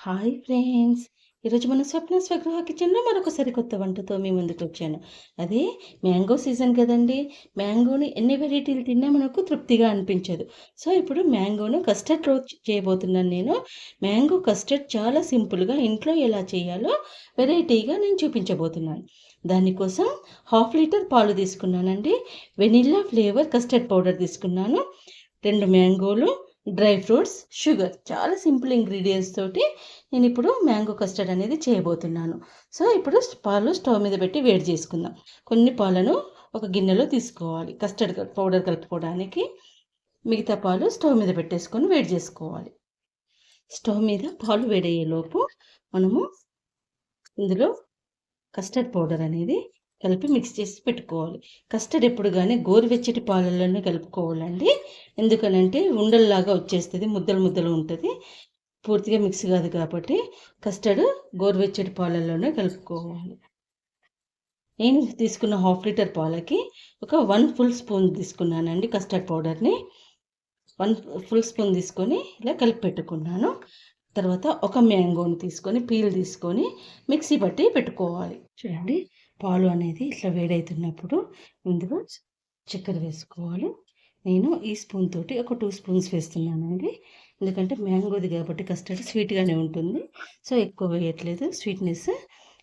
Hi friends! ఈరోజు మన స్వప్న స్వగృహ కిచెన్‌లో మరొక సరికొత్త వంటతో మీ ముందుకొచ్చాను. అదే మ్యాంగో సీజన్ కదండీ! మ్యాంగోని ఎన్ని వెరైటీలు తిన్నా మనకు తృప్తిగా అనిపించదు. సో, ఇప్పుడు మ్యాంగోను కస్టర్డ్‌లో చేయబోతున్నాను నేను. మ్యాంగో కస్టర్డ్ చాలా సింపుల్‌గా ఇంట్లో ఎలా చేయాలో వెరైటీగా నేను చూపించబోతున్నాను. దానికోసం హాఫ్ లీటర్ పాలు తీసుకున్నానండి. వెనిల్లా ఫ్లేవర్ కస్టర్డ్ పౌడర్ తీసుకున్నాను. 2 మ్యాంగోలు, డ్రై ఫ్రూట్స్, షుగర్ చాలా సింపుల్ ఇంగ్రీడియంట్స్ తోటి నేనిప్పుడు మ్యాంగో కస్టర్డ్ అనేది చేయబోతున్నాను. సో, ఇప్పుడు పాలు స్టవ్ మీద పెట్టి వేడి చేసుకుందాం. కొన్ని పాలను ఒక గిన్నెలో తీసుకోవాలి కస్టర్డ్ పౌడర్ కలుపుకోవడానికి. మిగతా పాలు స్టవ్ మీద పెట్టేసుకొని వేడి చేసుకోవాలి. స్టవ్ మీద పాలు వేడయ్యేలోపు మనము ఇందులో కస్టర్డ్ పౌడర్ అనేది కలిపి మిక్స్ చేసి పెట్టుకోవాలి. కస్టర్డ్ ఎప్పుడు కానీ గోరువెచ్చటి పాలల్లోనే కలుపుకోవాలండి. ఎందుకనంటే ఉండల్లాగా వచ్చేస్తుంది, ముద్దలు ముద్దలు ఉంటుంది, పూర్తిగా మిక్స్ కాదు కాబట్టి కస్టర్డ్ గోరువెచ్చటి పాలల్లోనే కలుపుకోవాలి. నేను తీసుకున్న హాఫ్ లీటర్ పాలకి ఒక 1 ఫుల్ స్పూన్ తీసుకున్నానండి కస్టర్డ్ పౌడర్ని. 1 ఫుల్ స్పూన్ తీసుకొని ఇలా కలిపి పెట్టుకున్నాను. తర్వాత ఒక మ్యాంగోని తీసుకొని పీల్ తీసుకొని మిక్సీ పట్టి పెట్టుకోవాలి. చూడండి, పాలు అనేది ఇట్లా వేడవుతున్నప్పుడు ఇందులో చక్కెర వేసుకోవాలి. నేను ఈ స్పూన్ తోటి ఒక 2 స్పూన్స్ వేస్తున్నానండి. ఎందుకంటే మ్యాంగోది కాబట్టి కస్టర్డ్ స్వీట్గానే ఉంటుంది. సో, ఎక్కువ వేయట్లేదు. స్వీట్నెస్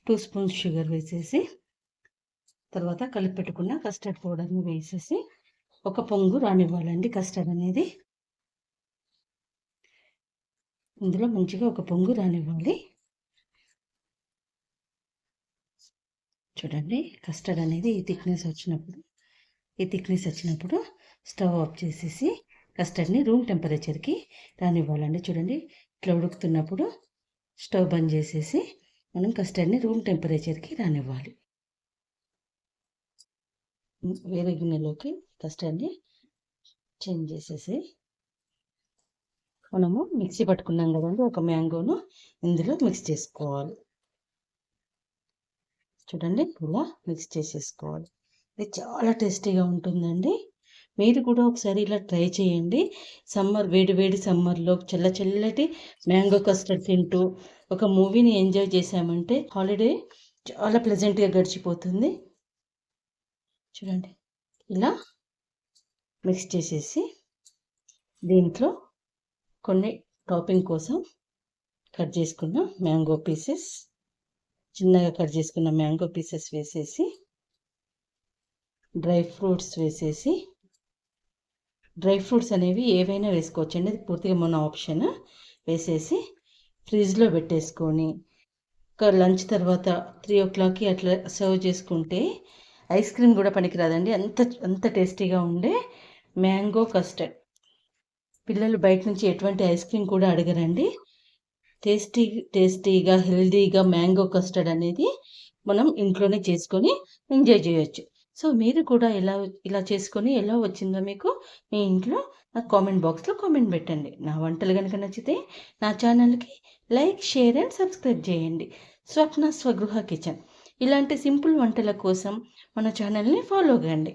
2 స్పూన్స్ షుగర్ వేసేసి తర్వాత కలిపి పెట్టుకున్న కస్టర్డ్ పౌడర్ని వేసేసి ఒక పొంగు రానివ్వాలండి. కస్టర్డ్ అనేది ఇందులో మంచిగా ఒక పొంగు రానివ్వాలి. చూడండి, కస్టర్డ్ అనేది ఈ థిక్నెస్ వచ్చినప్పుడు స్టవ్ ఆఫ్ చేసేసి కస్టర్డ్ని రూమ్ టెంపరేచర్కి రానివ్వాలండి. చూడండి, ఇట్లా ఉడుకుతున్నప్పుడు స్టవ్ బంద్ చేసేసి మనం కస్టర్డ్ని రూమ్ టెంపరేచర్కి రానివ్వాలి. వేరే గిన్నెలోకి కస్టర్డ్ని చేంజ్ చేసేసి మనము మిక్సీ పట్టుకున్నాం కదండి ఒక మ్యాంగోను ఇందులో మిక్స్ చేసుకోవాలి. చూడండి, ఇలా మిక్స్ చేసేసుకోవాలి. ఇది చాలా టేస్టీగా ఉంటుందండి. మీరు కూడా ఒకసారి ఇలా ట్రై చేయండి. వేడి వేడి సమ్మర్లో చల్లటి మ్యాంగో కస్టర్డ్ తింటూ ఒక మూవీని ఎంజాయ్ చేసామంటే హాలిడే చాలా ప్లెజెంట్గా గడిచిపోతుంది. చూడండి, ఇలా మిక్స్ చేసేసి దీంట్లో కొన్ని టాపింగ్ కోసం చిన్నగా కట్ చేసుకున్న మ్యాంగో పీసెస్ వేసేసి డ్రై ఫ్రూట్స్ అనేవి ఏవైనా వేసుకోవచ్చు అండి, అది పూర్తిగా మన ఆప్షన్. వేసేసి ఫ్రిడ్జ్లో పెట్టేసుకొని ఒక లంచ్ తర్వాత 3 o'clockకి అట్లా సర్వ్ చేసుకుంటే ఐస్ క్రీమ్ కూడా పనికిరాదండి, అంత టేస్టీగా ఉండే మ్యాంగో కస్టర్డ్. పిల్లలు బయట నుంచి ఎటువంటి ఐస్ క్రీమ్ కూడా అడగరండి. టేస్టీగా హెల్దీగా మ్యాంగో కస్టర్డ్ అనేది మనం ఇంట్లోనే చేసుకొని ఎంజాయ్ చేయొచ్చు. సో, మీరు కూడా ఇలా చేసుకొని ఎలా వచ్చిందో మీకు మీ ఇంట్లో నాకు కామెంట్ బాక్స్లో కామెంట్ పెట్టండి. నా వంటలు కనుక నచ్చితే నా ఛానల్కి లైక్, షేర్ అండ్ సబ్స్క్రైబ్ చేయండి. స్వప్న స్వగృహ కిచెన్ ఇలాంటి సింపుల్ వంటల కోసం మన ఛానల్ని ఫాలో కండి.